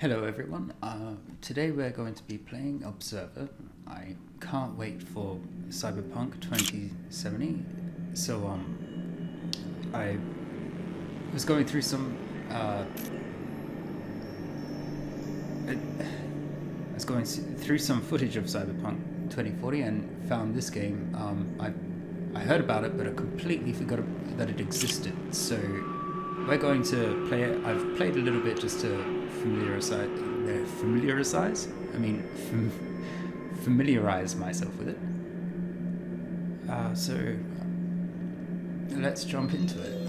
Hello everyone, today we're going to be playing Observer. I can't wait for CyberPunk 2070. So I was going through some footage of Cyberpunk 2040 and found this game. I heard about it, but I completely forgot that it existed. So we're going to play it. I've played a little bit just to familiarize myself with it. So let's jump into it.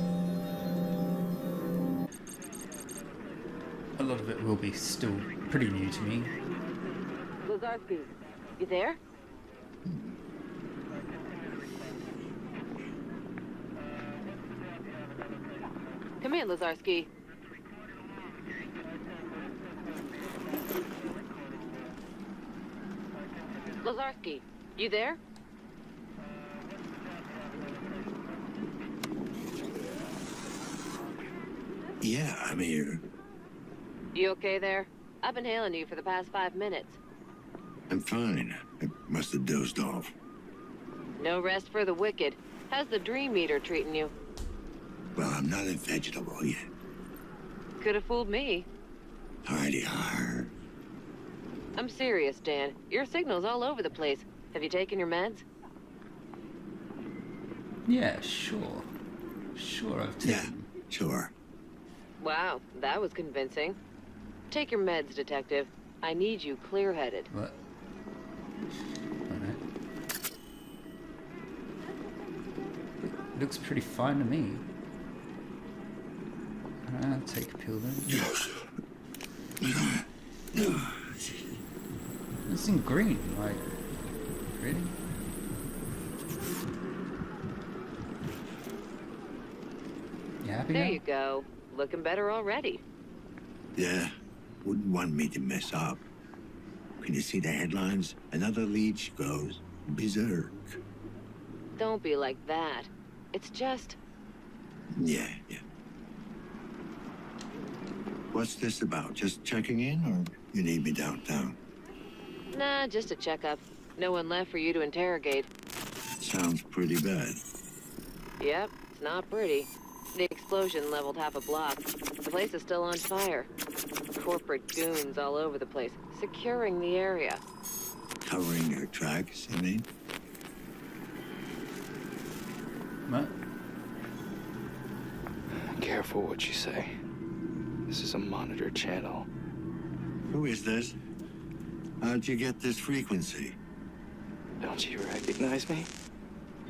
A lot of it will be still pretty new to me. Lazarski, you there? Come in, Lazarski. Lazarski, you there? Yeah, I'm here. You okay there? I've been hailing you for the past 5 minutes. I'm fine. I must have dozed off. No rest for the wicked. How's the dream meter treating you? Well, I'm not a vegetable yet. Could have fooled me. Hardy har. I'm serious, Dan. Your signal's all over the place. Have you taken your meds? Yeah, sure. I've taken. Yeah, sure. Wow, that was convincing. Take your meds, Detective. I need you clear-headed. What? Alright. Looks pretty fine to me. I'll take a pill then. Yes. It's in green, like, really? You happy There now? you go. Looking better already. Yeah, wouldn't want me to mess up. Can you see the headlines? Another leech goes berserk. Don't be like that. It's just... Yeah. What's this about? Just checking in, or you need me downtown? Nah, just a checkup. No one left for you to interrogate. Sounds pretty bad. Yep, it's not pretty. The explosion leveled half a block. The place is still on fire. Corporate goons all over the place, securing the area. Covering their tracks, you mean? What? Careful what you say. This is a monitored channel. Who is this? How'd you get this frequency? Don't you recognize me?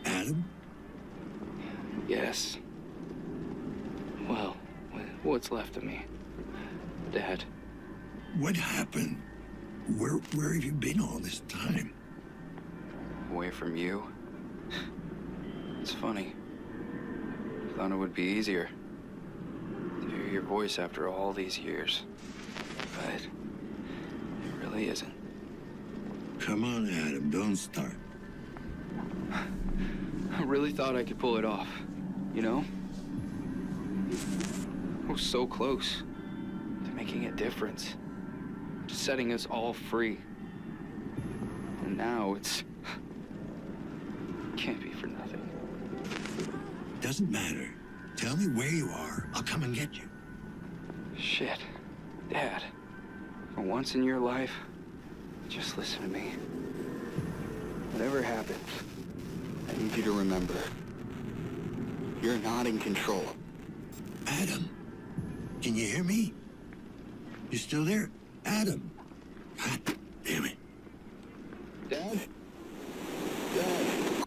Adam? Yes. Well, what's left of me? Dad. What happened? Where have you been all this time? Away from you. It's funny. Thought it would be easier to hear your voice after all these years. But it really isn't. Come on, Adam, don't start. I really thought I could pull it off, you know? I was so close to making a difference, to setting us all free. And now it's... can't be for nothing. Doesn't matter. Tell me where you are. I'll come and get you. Shit. Dad, for once in your life, just listen to me. Whatever happens, I need you to remember, you're not in control. Adam, can you hear me? You still there? Adam? God damn it. Dad? Dad?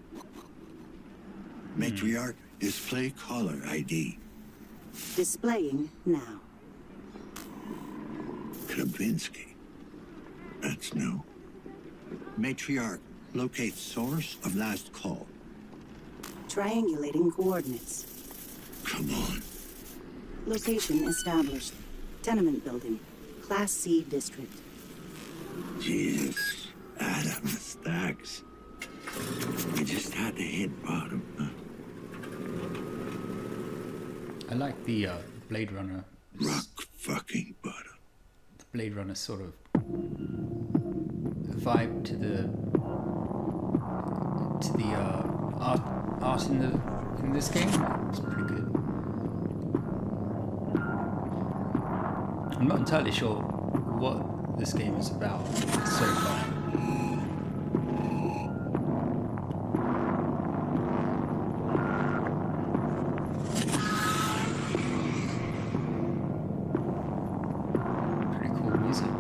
Matriarch, display caller ID. Displaying now. Kravinsky. That's new. Matriarch, locate source of last call. Triangulating coordinates. Come on. Location established. Tenement building. Class C district. Jesus. Adam, the stacks. We just had to hit bottom, huh? I like the Blade Runner. Rock fucking bottom. Blade Runner sort of vibe to the art in this game. It's pretty good. I'm not entirely sure what this game is about so far. Pretty cool music.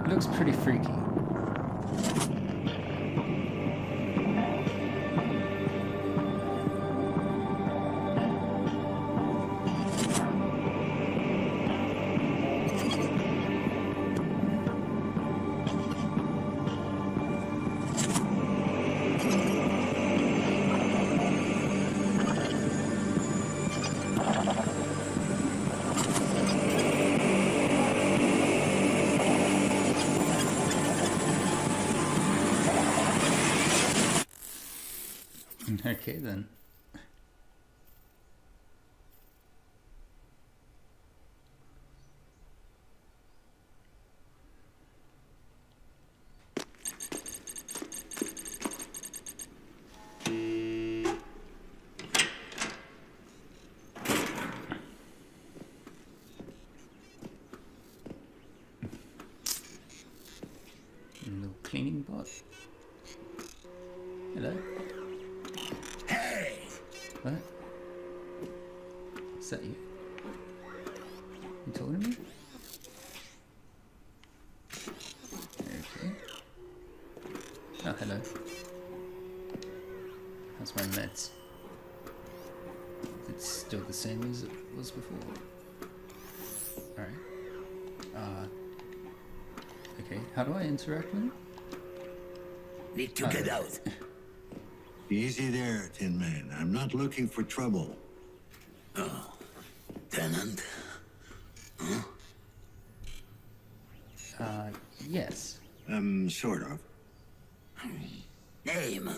Looks pretty freaky. Okay then. Little cleaning bot. Hello. What? Is that you? You talking to me? Okay. Oh, hello. How's my meds? It's still the same as it was before. Alright. Okay, how do I interact with him? Need to get out. Easy there, Tin Man. I'm not looking for trouble. Oh, Tenant? Huh? Yes. Sort of. Name?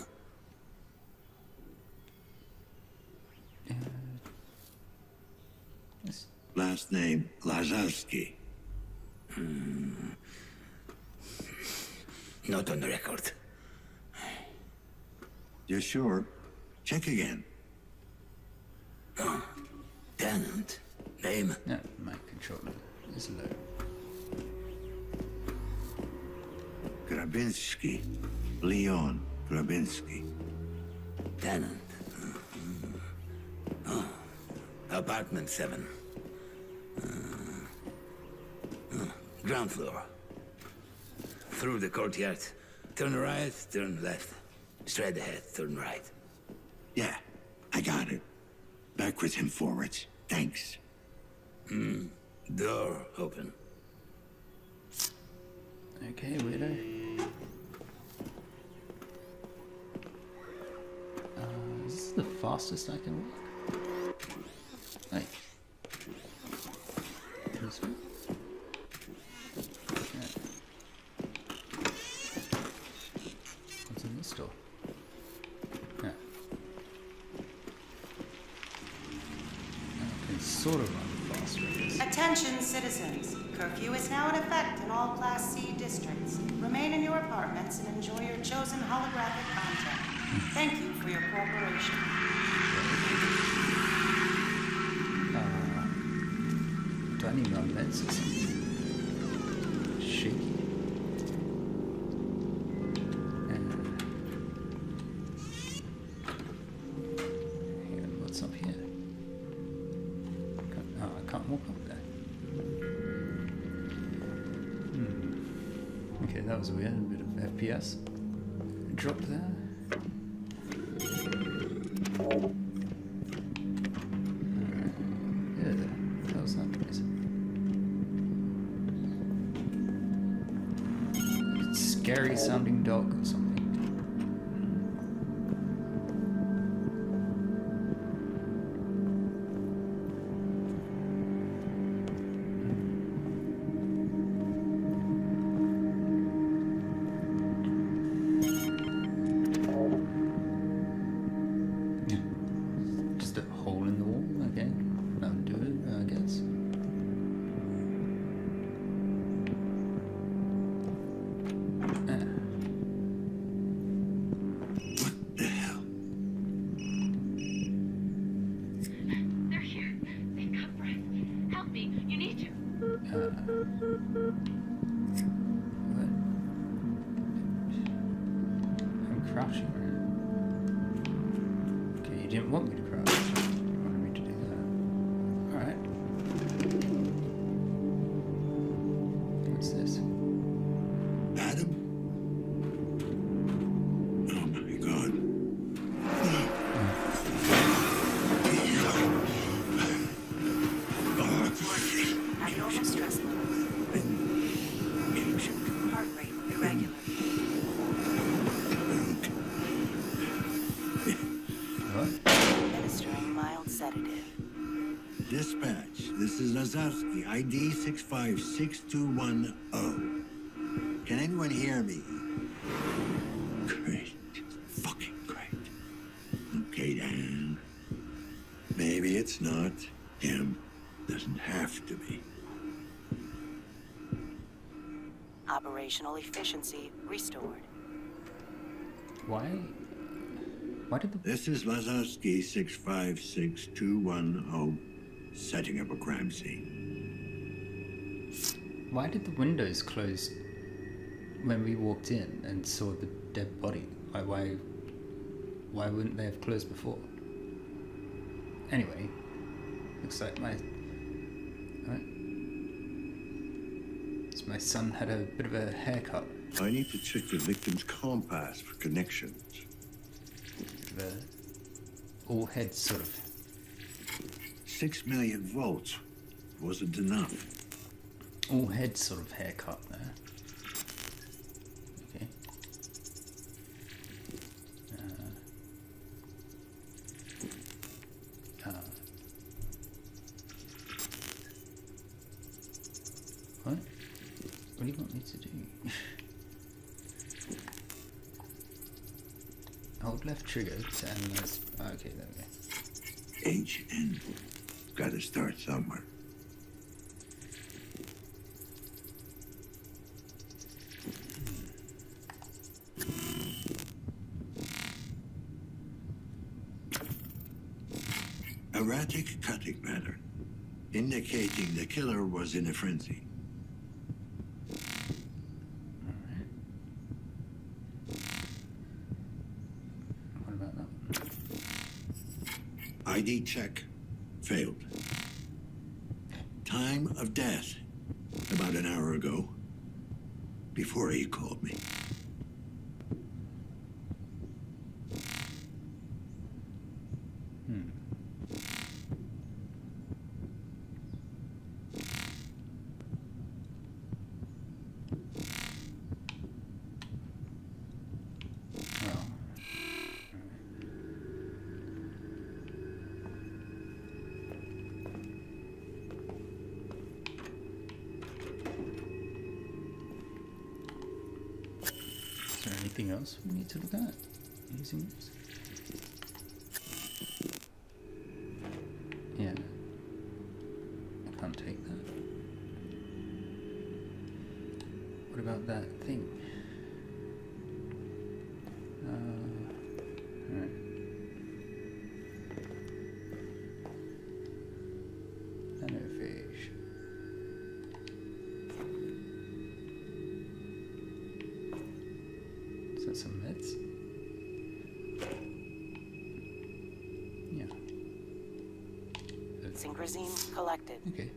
Yes. Last name, Lazarski. Not on record. You're sure? Check again. Tenant? Name? No, my controller is low. Grabinsky. Leon Grabinsky. Tenant. Oh, apartment 7. Ground floor. Through the courtyard. Turn right, turn left. Straight ahead, turn right. Yeah, I got it. Backwards and forwards. Thanks. Door open. Okay, weirdo. Is this the fastest I can walk? Hey. This way? Yeah. What's in this door? Yeah. I can sort of run faster, I guess. Attention, citizens. Curfew is now in effect in all Class C districts. Remain in your apartments and enjoy your chosen holographic content. Thank you for your cooperation. Do I need my meds or something? Shaky. Hang on, what's up here? I can't walk up there. Okay, that was weird. A bit of FPS drop there. Yeah, that was not nice. Scary sounding dog or something. What? I'm crouching, right? Okay, you didn't want me to crouch. You wanted me to do that. Alright. What's this? Adam? Oh my God. Abnormal stress levels. Heart rate irregular. What? Administering mild sedative. Dispatch, this is Lazarski, ID 656210. Can anyone hear me? Great. Fucking great. Okay, Dan. Maybe it's not him. Doesn't have to be. Operational efficiency restored. Why did the... This is Lazarski 656210, setting up a crime scene. Why did the windows close when we walked in and saw the dead body? Why wouldn't they have closed before? Anyway, looks like my son had a bit of a haircut. I need to check the victim's compass for connections. The all heads sort of. 6 million volts wasn't enough. All head sort of haircut there. Okay. What? What do you want me to do? Hold left trigger to analyze. Okay, there we go. HN. Gotta start somewhere. Erratic cutting pattern, indicating the killer was in a frenzy. What about that one? ID check failed. Time of death, about an hour ago, before he called me. Well, is there anything else we need to look at using this? Yeah. I can't take that. What about that thing? Alright. Nanofish. Is that some meds? Yeah. Synchrosine collected. Okay.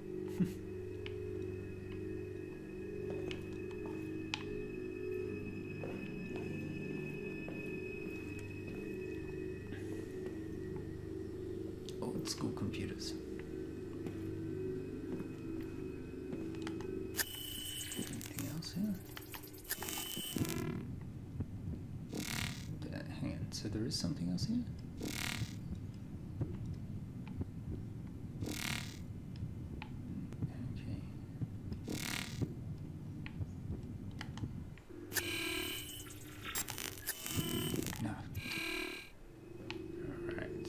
Old school computers. Anything else here? Hang on, so there is something else here? Okay. No. Alright.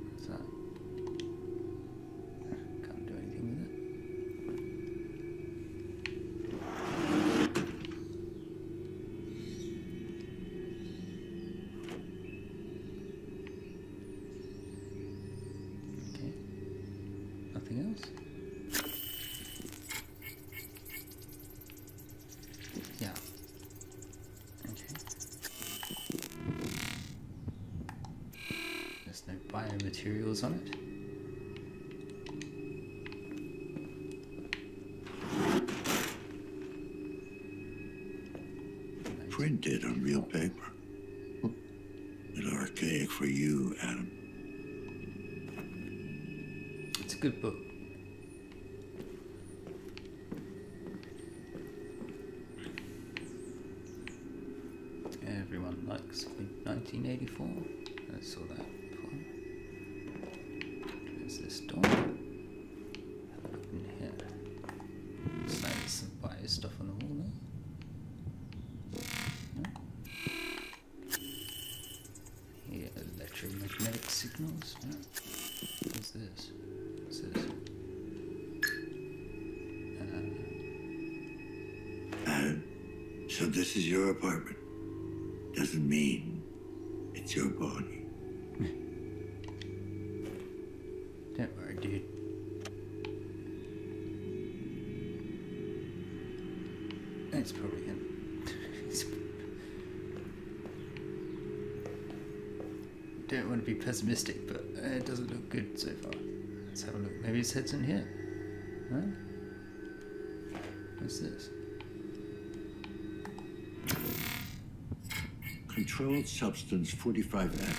What's that? Can't do anything with it. else? Yeah. Okay. There's no biomaterials on it. Printed on real paper. A little archaic for you, Adam. It's a good book. Everyone likes 1984. I saw that before. There's this door. Have a look in here. Looks like there's some bio stuff on the wall there. Yeah, electromagnetic signals. Yeah. What's this? What's this? Adam, so this is your apartment. Doesn't mean it's your body. Don't worry, dude. It's probably him. Don't want to be pessimistic, but it doesn't look good so far. Let's have a look. Maybe his head's in here. Right? What's this? Controlled substance 45F,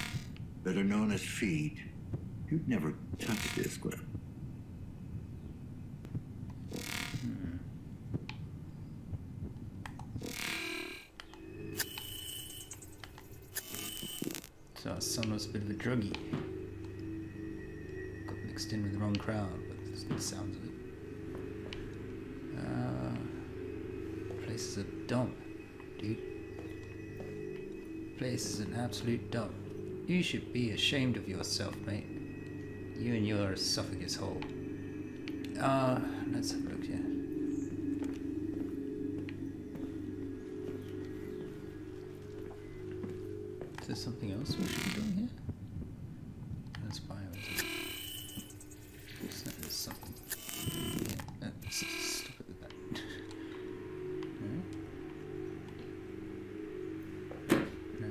better known as feed. You'd never touch this, Glenn. So our son was a bit of a druggie. Got mixed in with the wrong crowd, but that's the sounds of it. Place is a dump, dude. Place is an absolute dump. You should be ashamed of yourself, mate. You and your esophagus hole. Let's have a look here. Is there something else we should be doing here? That's bio, isn't it? Looks like there's something. Yeah, let's stop it with that. No? No?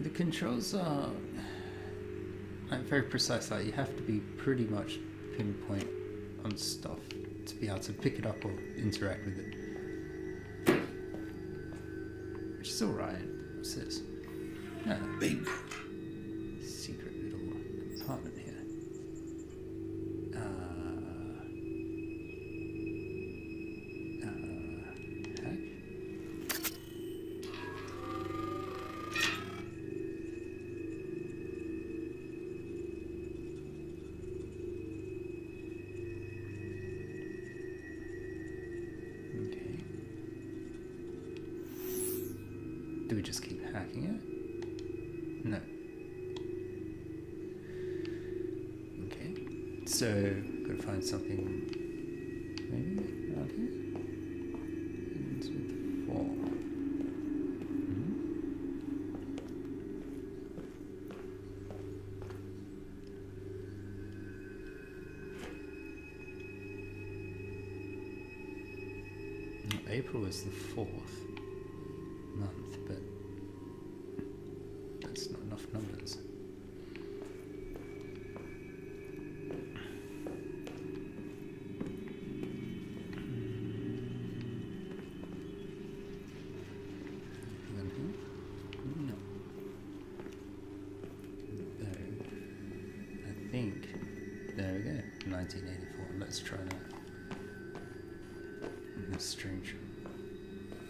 The controls are like very precise. Like you have to be pretty much pinpoint on stuff to be able to pick it up or interact with it, which is all right. What's this? Bingo. Secret little compartment here. Hack. Okay. Do we just keep hacking it? No. Okay. So, gotta find something maybe around here? Ends with 4. April is the 4th month, but that's not enough numbers. Anything on here? No. There. I think. There we go. 1984. Let's try that.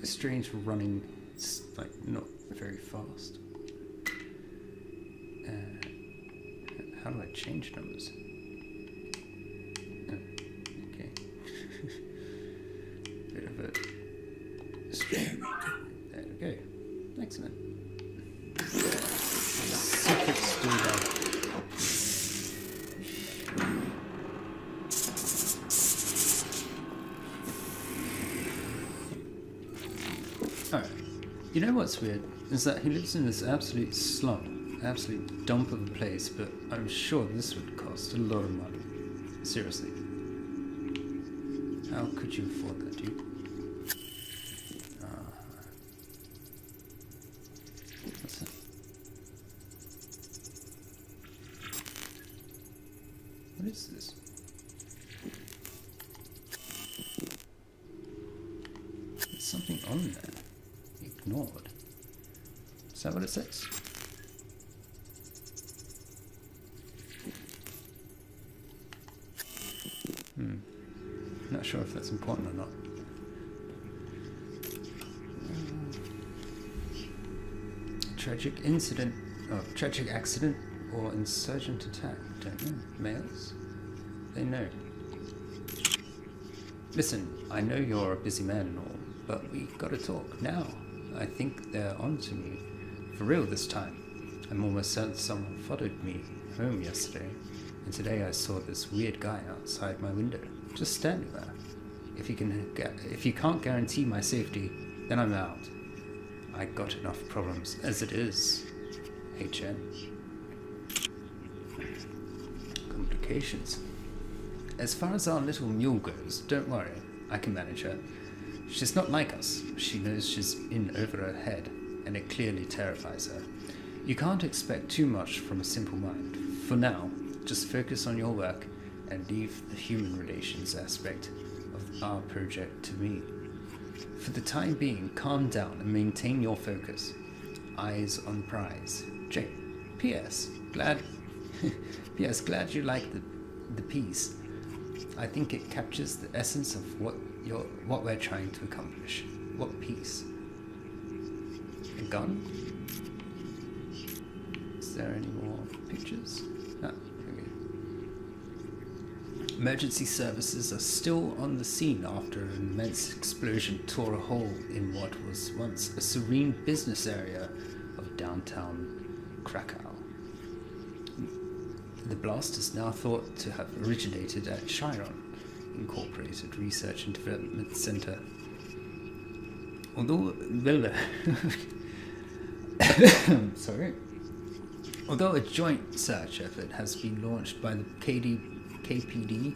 Strange running, like not very fast. How do I change numbers? Okay. Bit of a strange. There we go. Excellent. Secret story. Alright, You know what's weird? Is that he lives in this absolute slum, absolute dump of a place, but I'm sure this would cost a lot of money. Seriously. How could you afford that, dude? What's that? What is this? There's something on there. Ignored. Is that what it says? Not sure if that's important or not. Tragic incident, tragic accident or insurgent attack. Don't know. Males? They know. Listen, I know you're a busy man and all, but we gotta talk now. I think they're on to me. For real this time. I'm almost certain someone followed me home yesterday, and today I saw this weird guy outside my window, just standing there. If you can't guarantee my safety, then I'm out. I got enough problems as it is. HN. Complications. As far as our little mule goes, don't worry, I can manage her. She's not like us. She knows she's in over her head, and it clearly terrifies her. You can't expect too much from a simple mind. For now, just focus on your work and leave the human relations aspect of our project to me. For the time being, calm down and maintain your focus. Eyes on prize. J. P.S. Glad you like the piece. I think it captures the essence of what we're trying to accomplish. What piece? A gun? Is there any more pictures? Ah, okay. Emergency services are still on the scene after an immense explosion tore a hole in what was once a serene business area of downtown Krakow. The blast is now thought to have originated at Chiron Incorporated Research and Development Center. Although a joint search effort has been launched by the KPD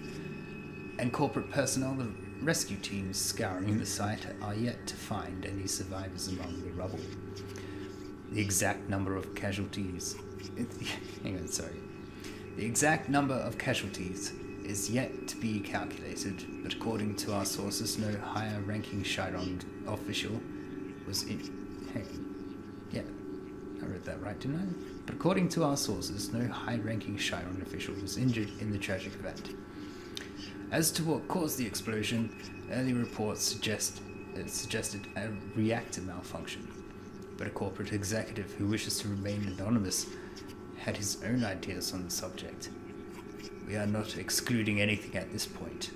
and corporate personnel, the rescue teams scouring the site are yet to find any survivors among the rubble. The exact number of casualties... The exact number of casualties is yet to be calculated, but according to our sources, no higher-ranking Chiron official was in... I read that right, didn't I? But according to our sources, no high-ranking Chiron official was injured in the tragic event. As to what caused the explosion, early reports suggested a reactor malfunction, but a corporate executive who wishes to remain anonymous had his own ideas on the subject. We are not excluding anything at this point,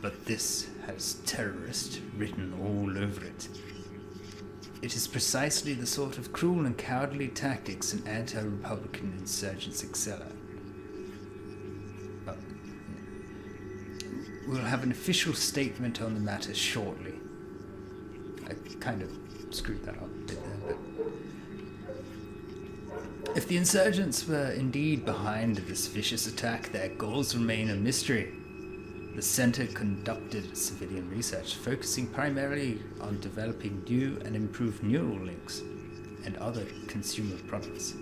but this has terrorist written all over it. It is precisely the sort of cruel and cowardly tactics an anti-republican insurgents excel at. We'll have an official statement on the matter shortly. I kind of screwed that up a bit there, but... If the insurgents were indeed behind this vicious attack, their goals remain a mystery. The center conducted civilian research, focusing primarily on developing new and improved neural links and other consumer products.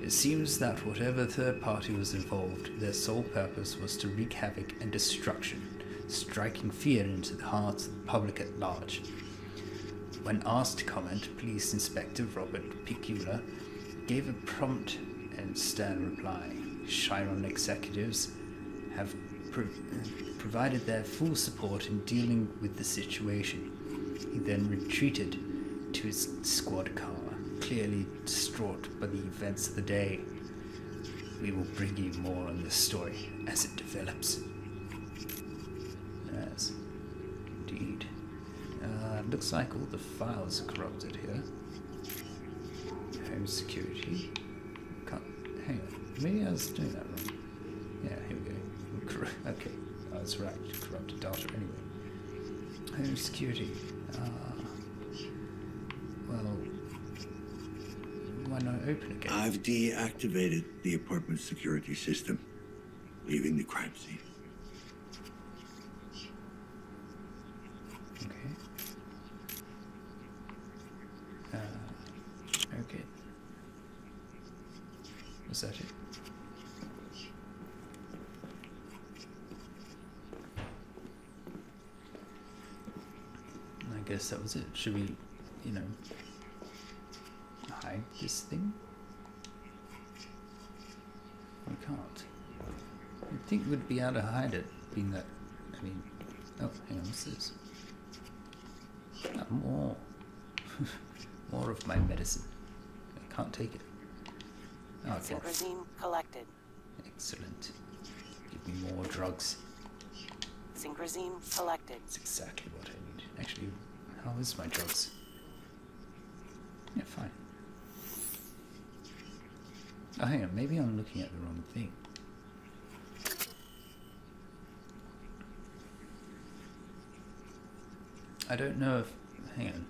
It seems that whatever third party was involved, their sole purpose was to wreak havoc and destruction, striking fear into the hearts of the public at large. When asked to comment, Police Inspector Robert Picula gave a prompt and stern reply. Chiron executives have provided their full support in dealing with the situation. He then retreated to his squad car, clearly distraught by the events of the day. We will bring you more on this story as it develops. Yes, indeed. Looks like all the files are corrupted here. Home security. Hang on. Maybe I was doing that wrong. Yeah, here we go. Okay, that's right. Corrupted data anyway. Home security. Well, not open again? I've deactivated the apartment security system, leaving the crime scene. Okay. Okay. Was that it? I guess that was it. Should we, you know, hide this thing? We can't. You'd think we'd be able to hide it, being that, I mean, oh, hang on, what's this? More. More of my medicine. I can't take it. Okay. Synchrosine collected. Excellent. Give me more drugs. Synchrosine collected. That's exactly what I need. Actually, how is my drugs? Yeah, fine. Oh, hang on. Maybe I'm looking at the wrong thing. I don't know if... Hang on.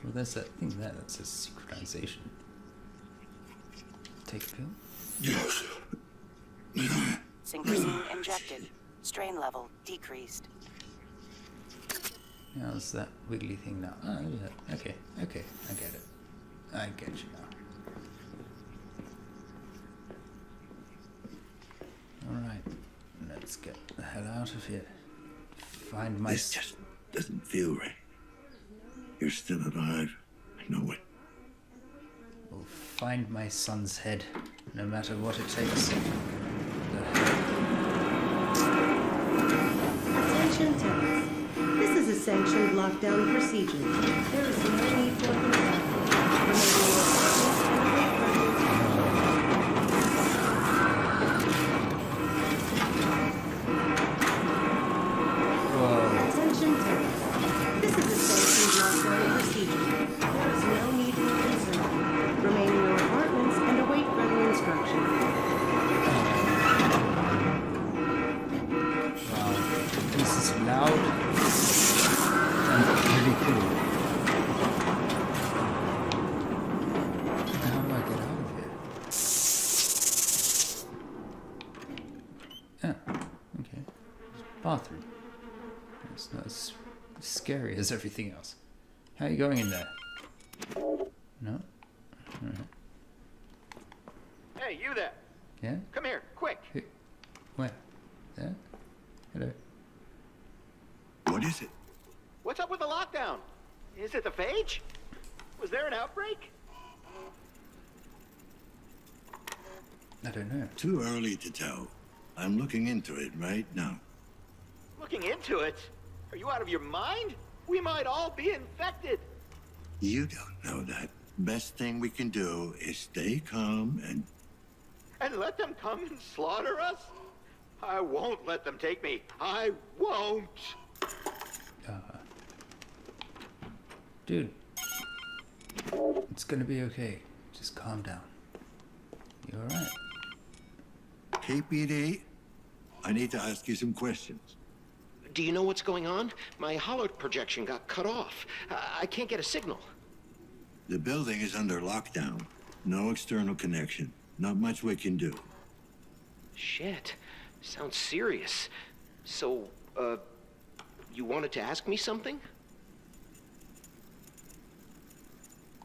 Well, there's that thing there that says synchronization. Take a pill? Yes. Synchrosine injected. Strain level decreased. How's that wiggly thing now? Oh, yeah. Okay, okay, I get it. I get you now. Alright, let's get the hell out of here. Find my... This just doesn't feel right. You're still alive. I know it. We'll find my son's head, no matter what it takes. Attention tenants. This is a sanctioned lockdown procedure. There is no need for concern. Attention tenants. This is a sanctioned lockdown procedure. There is no need for concern. Remain in your apartments and await further instruction. Wow, this is loud and really cool. How do I get out of here? Oh, okay. Bathroom. It's not as scary as everything else. How are you going in there? No? Alright. Hey, you there. Yeah? Come here, quick. Who? Where? There? Hello? What is it? What's up with the lockdown? Is it the phage? Was there an outbreak? I don't know. Too early to tell. I'm looking into it right now. Looking into it? Are you out of your mind? We might all be infected. You don't know that. Best thing we can do is stay calm and... And let them come and slaughter us? I won't let them take me. I won't. Dude. It's gonna be okay. Just calm down. You alright? KPD, I need to ask you some questions. Do you know what's going on? My holo projection got cut off. I can't get a signal. The building is under lockdown. No external connection. Not much we can do. Shit. Sounds serious. So, you wanted to ask me something?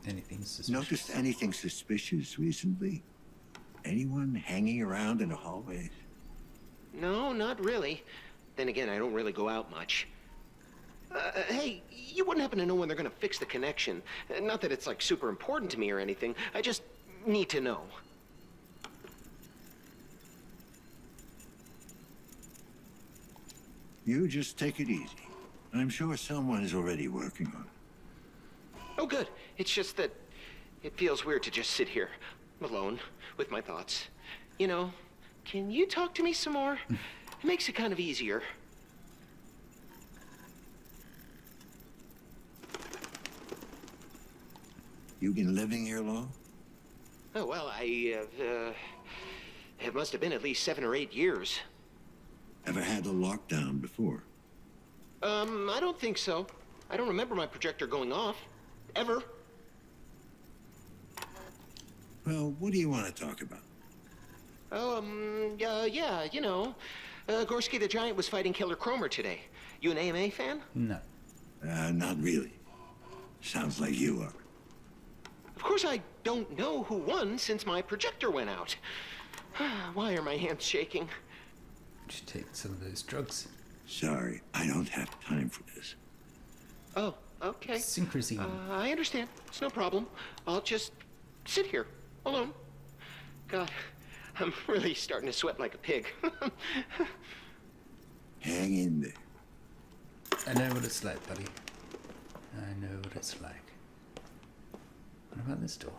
Anything suspicious? Noticed anything suspicious recently? Anyone hanging around in the hallways? No, not really. Then again, I don't really go out much. Hey, you wouldn't happen to know when they're gonna fix the connection? Not that it's, like, super important to me or anything. I just need to know. You just take it easy. I'm sure someone is already working on it. Oh, good. It's just that it feels weird to just sit here, alone, with my thoughts. You know, can you talk to me some more? It makes it kind of easier. You been living here long? Oh, well, it must have been at least 7 or 8 years. Ever had a lockdown before? I don't think so. I don't remember my projector going off. Ever. Well, what do you want to talk about? Oh, yeah, you know. Gorski the Giant was fighting Killer Cromer today. You an AMA fan? No. Not really. Sounds like you are. Of course I don't know who won since my projector went out. Why are my hands shaking? You should take some of those drugs. Sorry, I don't have time for this. Oh, okay. Synchrosine. I understand. It's no problem. I'll just sit here, alone. God, I'm really starting to sweat like a pig. Hang in there. I know what it's like, buddy. I know what it's like. What about this door?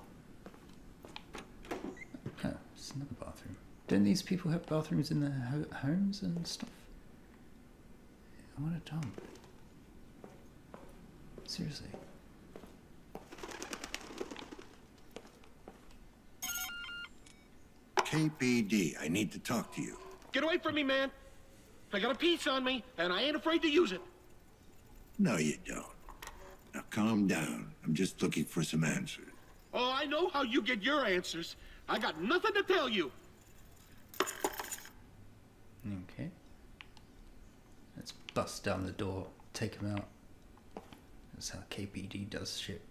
Oh, it's another bathroom. Don't these people have bathrooms in their homes and stuff? What a dump. Seriously. KPD, I need to talk to you. Get away from me, man. I got a piece on me, and I ain't afraid to use it. No, you don't. Now calm down. I'm just looking for some answers. Oh, I know how you get your answers. I got nothing to tell you. Okay. Let's bust down the door, take him out. That's how KPD does shit.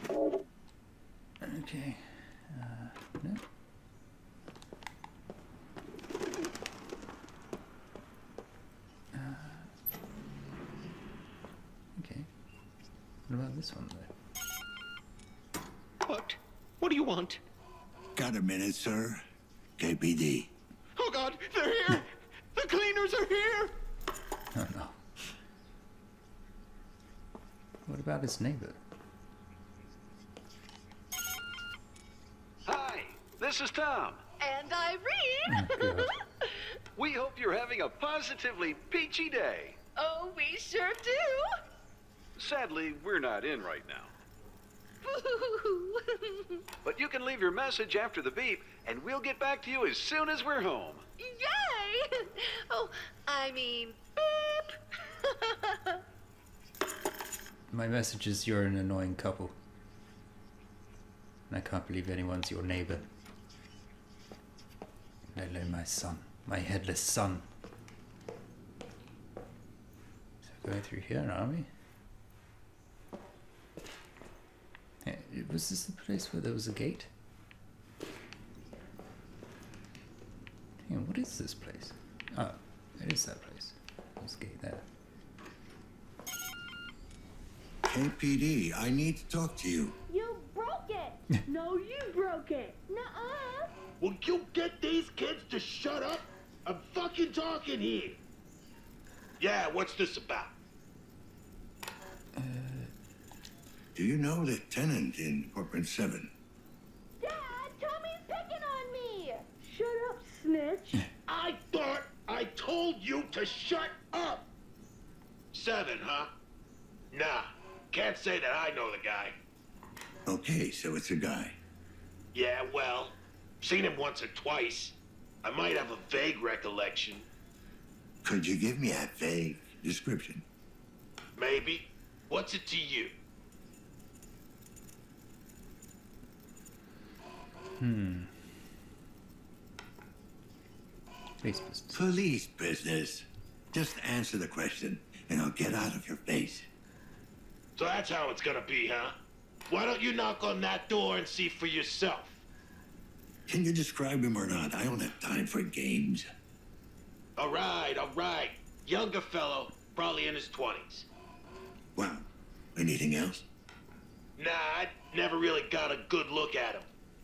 Okay. No. Okay. What about this one, though? What? What do you want? Got a minute, sir? KPD. Oh, God, they're here. The cleaners are here. Oh, no. What about his neighbor? Hi, this is Tom. And Irene. Oh, God. We hope you're having a positively peachy day. Oh, we sure do. Sadly, we're not in right now. Boo. But you can leave your message after the beep, and we'll get back to you as soon as we're home. Yay! Oh, I mean, beep. My message is you're an annoying couple. And I can't believe anyone's your neighbor. Let alone my son. My headless son. So we're going through here, aren't we? Yeah, was this the place where there was a gate? Hang on, what is this place? Oh, it is that place. There's a gate there. KPD, I need to talk to you. You broke it. No, you broke it. Nuh-uh. Will you get these kids to shut up? I'm fucking talking here. Yeah, what's this about? Do you know the tenant in apartment 7? Dad, Tommy's picking on me. Shut up, snitch. I thought I told you to shut up. 7, huh? Nah, can't say that I know the guy. Okay, so it's a guy. Yeah, well, seen him once or twice. I might have a vague recollection. Could you give me a vague description? Maybe. What's it to you? Police business. Police business. Just answer the question, and I'll get out of your face. So that's how it's gonna be, huh? Why don't you knock on that door and see for yourself? Can you describe him or not? I don't have time for games. All right. Younger fellow, probably in his 20s. Wow. Anything else? Nah, I never really got a good look at him.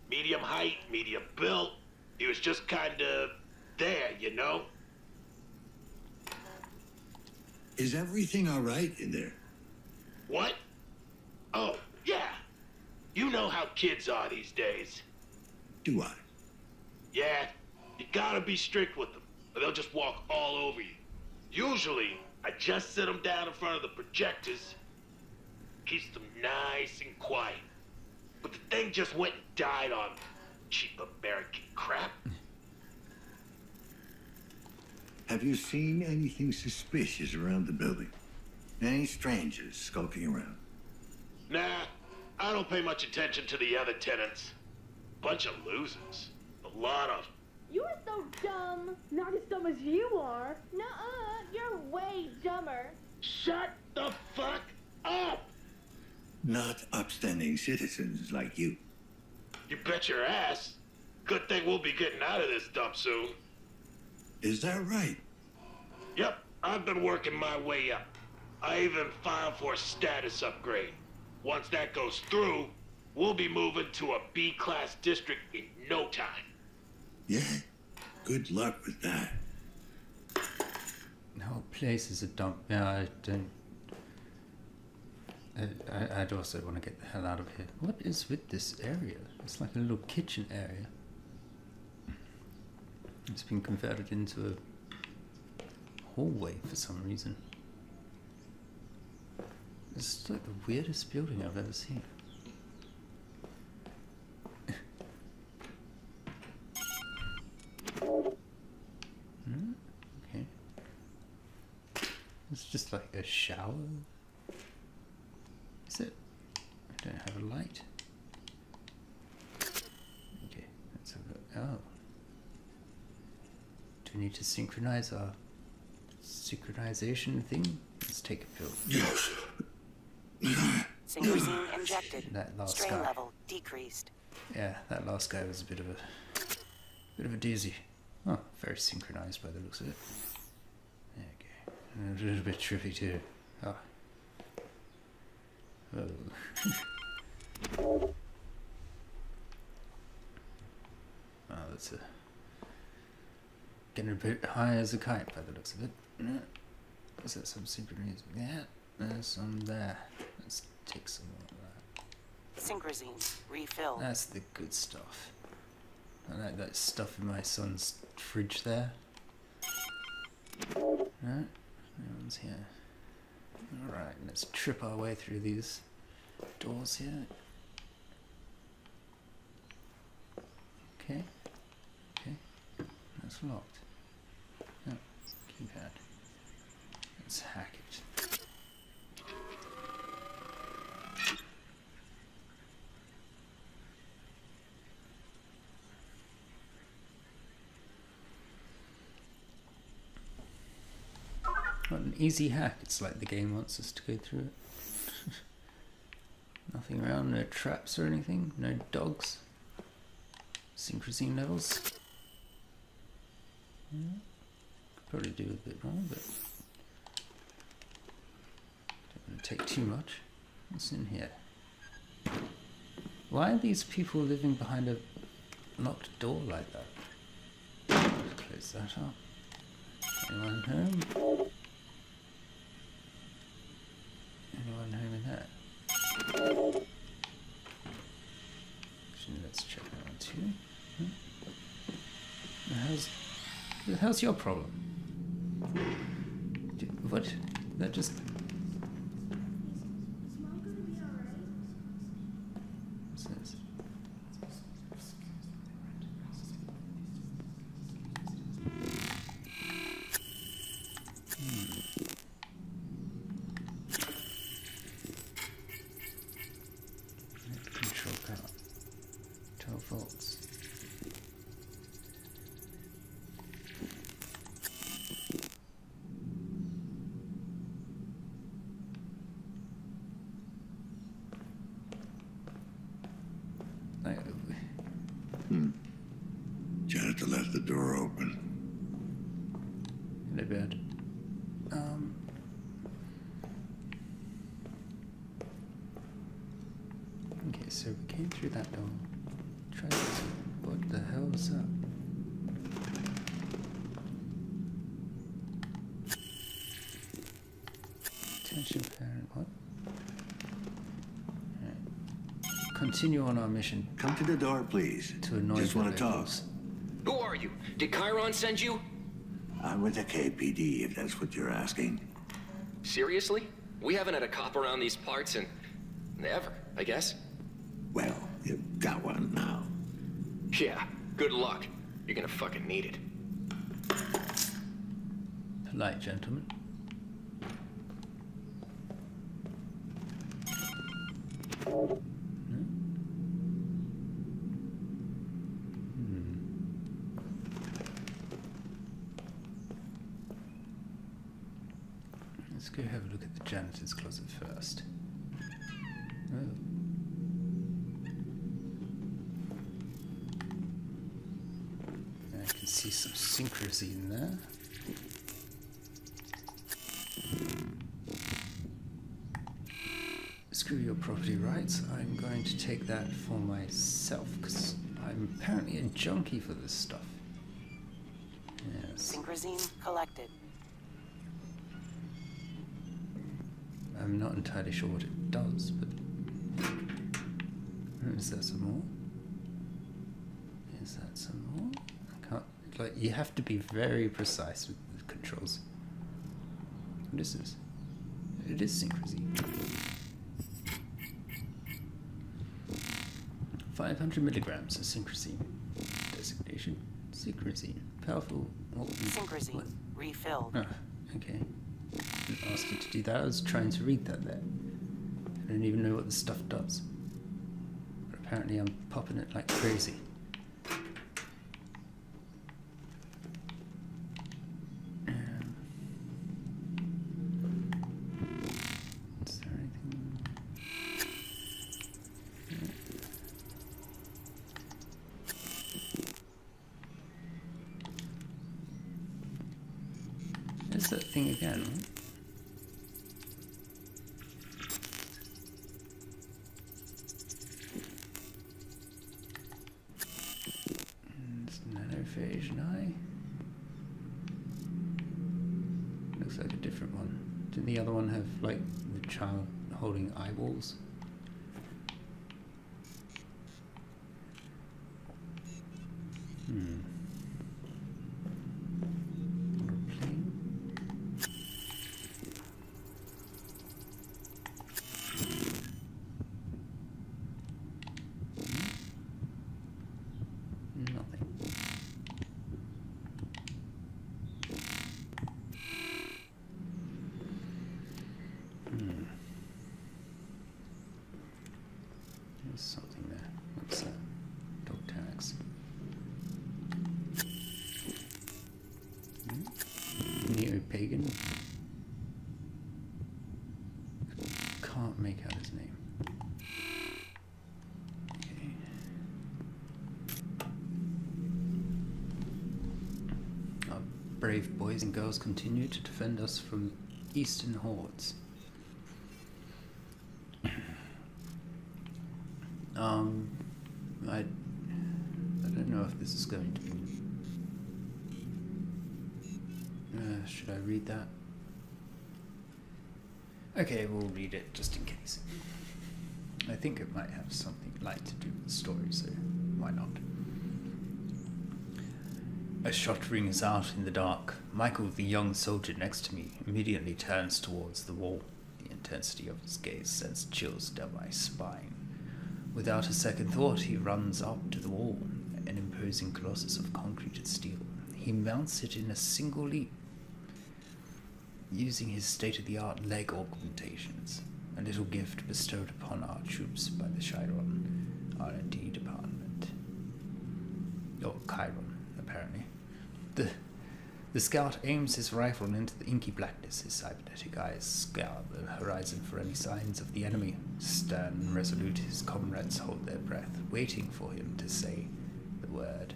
Medium height, medium built. He was just kinda there, you know? Is everything all right in there? What? Oh, yeah. You know how kids are these days. Do I? Yeah, you gotta be strict with them, or they'll just walk all over you. Usually, I just sit them down in front of the projectors, keeps them nice and quiet. But the thing just went and died on me. Cheap American crap. Have you seen anything suspicious around the building? Any strangers skulking around? Nah, I don't pay much attention to the other tenants. Bunch of losers. A lot of them. You are so dumb. Not as dumb as you are. Nuh-uh, you're way dumber. Shut the fuck up! Not upstanding citizens like you. You bet your ass. Good thing we'll be getting out of this dump soon. Is that right? Yep, I've been working my way up. I even filed for a status upgrade. Once that goes through, we'll be moving to a B-class district in no time. Yeah? Good luck with that. The whole place is a dump. Yeah, I don't... I'd also want to get the hell out of here. What is with this area? It's like a little kitchen area. It's been converted into a hallway for some reason. It's like the weirdest building I've ever seen. Okay. It's just like a shower. Is it? I don't have a light. Okay, let's have a look. Oh. Do we need to synchronize our synchronization thing? Let's take a pill. Yes. Synchrosine injected. That last Strain guy. level decreased. Yeah, that last guy was a bit of a doozy. Oh, very synchronized by the looks of it. Okay, and a little bit trippy too. Oh. Oh. Oh, that's a getting a bit high as a kite by the looks of it. Is that some synchronization? Yeah, there's some there. Let's take some more of that. Synchrosine refill. That's the good stuff. I like that stuff in my son's fridge there. Right, no one's here. Alright, let's trip our way through these doors here. Okay. Okay. That's locked. Oh, keypad. Let's hack it. Not an easy hack, it's like the game wants us to go through it. Nothing around, no traps or anything, no dogs. Synchrosine levels. Yeah. Could probably do a bit more, but don't want to take too much. What's in here? Why are these people living behind a locked door like that? Close that up. Anyone home? Anyone home in there? Actually, let's check that one too. The hell's your problem? What? That just... What's this? Control power. 12 volts. Janitor left the door open. In a bed. Okay, so we came through that door. Try this. What the hell is that? Attention parent, what? Alright. Continue on our mission. Come to the door, please. To annoy Just the want to talk. locals. Who are you? Did Chiron send you? I'm with the KPD, if that's what you're asking. Seriously? We haven't had a cop around these parts in... ever, I guess. Well, you've got one now. Yeah, good luck. You're gonna fucking need it. Polite gentleman. Let's go have a look at the janitor's closet first. Oh. I can see some synchrosy in there. Screw your property rights. I'm going to take that for myself because I'm apparently a junkie for this stuff. Yes. Synchrosine collected. I'm not entirely sure what it does, but... Is there some more? Is that some more? I can't... Like, you have to be very precise with the controls. What is this? It is synchrosine. 500 milligrams of synchrosine. Designation. Synchrosine. Powerful... Synchrosine. Refilled. Oh, okay. Didn't ask you to do that. I was trying to read that there. I don't even know what the stuff does. But apparently I'm popping it like crazy. Is there anything? There's that thing again, right? It's nanophage eye. Looks like a different one. Didn't the other one have like the child holding eyeballs? There's something there. What's that? Dog tags. Neo-pagan? Can't make out his name. Okay. Our brave boys and girls continue to defend us from eastern hordes. I don't know if this is going to be... should I read that? Okay, we'll read it just in case. I think it might have something light to do with the story, so why not? A shot rings out in the dark. Michael, the young soldier next to me, immediately turns towards the wall. The intensity of his gaze sends chills down my spine. Without a second thought, he runs up to the wall, an imposing colossus of concrete and steel. He mounts it in a single leap, using his state-of-the-art leg augmentations, a little gift bestowed upon our troops by the Chiron R&D department. Or Chiron, apparently. The scout aims his rifle into the inky blackness. His cybernetic eyes scour the horizon for any signs of the enemy. Stern and resolute, his comrades hold their breath, waiting for him to say the word.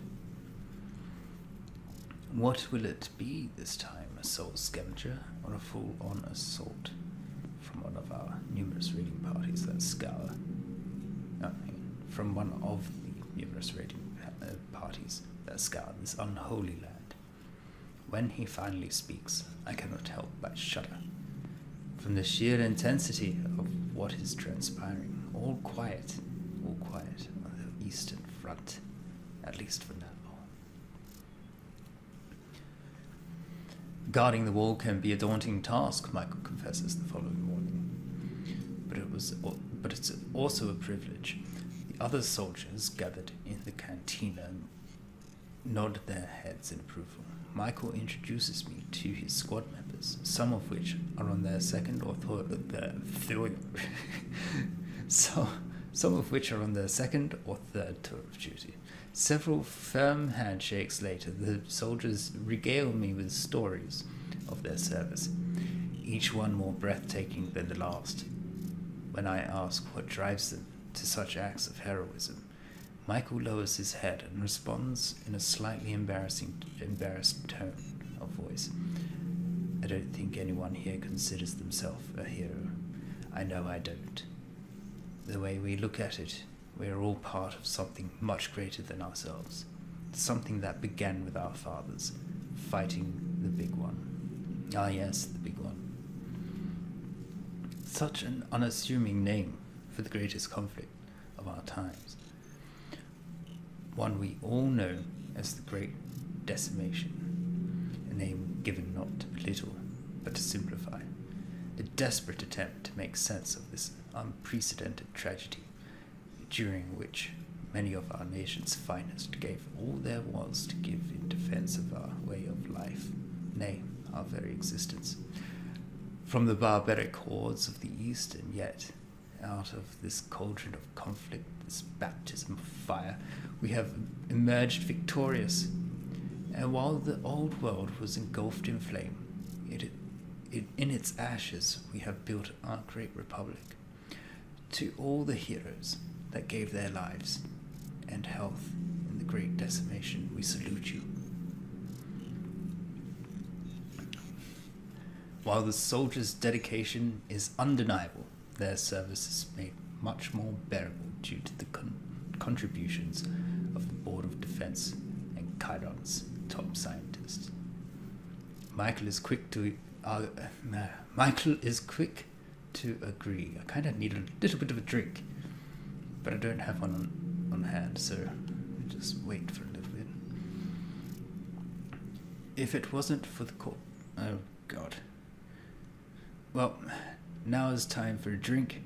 What will it be this time? A soul scavenger or a full-on assault from one of our numerous raiding parties that scour? From one of the numerous raiding parties that scour this unholy land. When he finally speaks, I cannot help but shudder. From the sheer intensity of what is transpiring, all quiet on the Eastern Front, at least for now. Guarding the wall can be a daunting task, Michael confesses the following morning. But it's also a privilege. The other soldiers gathered in the cantina nod their heads in approval. Michael introduces me to his squad members, some of which are on their second or third tour of duty. Several firm handshakes later, the soldiers regale me with stories of their service. each one more breathtaking than the last. When I ask what drives them to such acts of heroism, Michael lowers his head and responds in a slightly embarrassed tone of voice. I don't think anyone here considers themselves a hero. I know I don't. The way we look at it, we are all part of something much greater than ourselves. Something that began with our fathers, fighting the big one. Ah yes, the big one. Such an unassuming name for the greatest conflict of our times. One we all know as the Great Decimation, a name given not to belittle, but to simplify. The desperate attempt to make sense of this unprecedented tragedy, during which many of our nation's finest gave all there was to give in defense of our way of life, nay, our very existence. From the barbaric hordes of the East, and yet, out of this cauldron of conflict, this baptism of fire, we have emerged victorious. And while the old world was engulfed in flame, in its ashes we have built our great republic. To all the heroes that gave their lives and health in the Great Decimation, we salute you. While the soldiers' dedication is undeniable, their service is made much more bearable due to the contributions of the Board of Defense and Chiron's top scientists. Michael is quick to agree. I kind of need a little bit of a drink, but I don't have one on hand, so I'll just wait for a little bit. If it wasn't for the court... Oh, God. Well, now is time for a drink,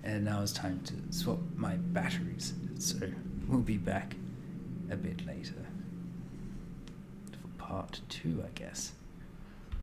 and now is time to swap my batteries, so we'll be back a bit later for part 2, I guess.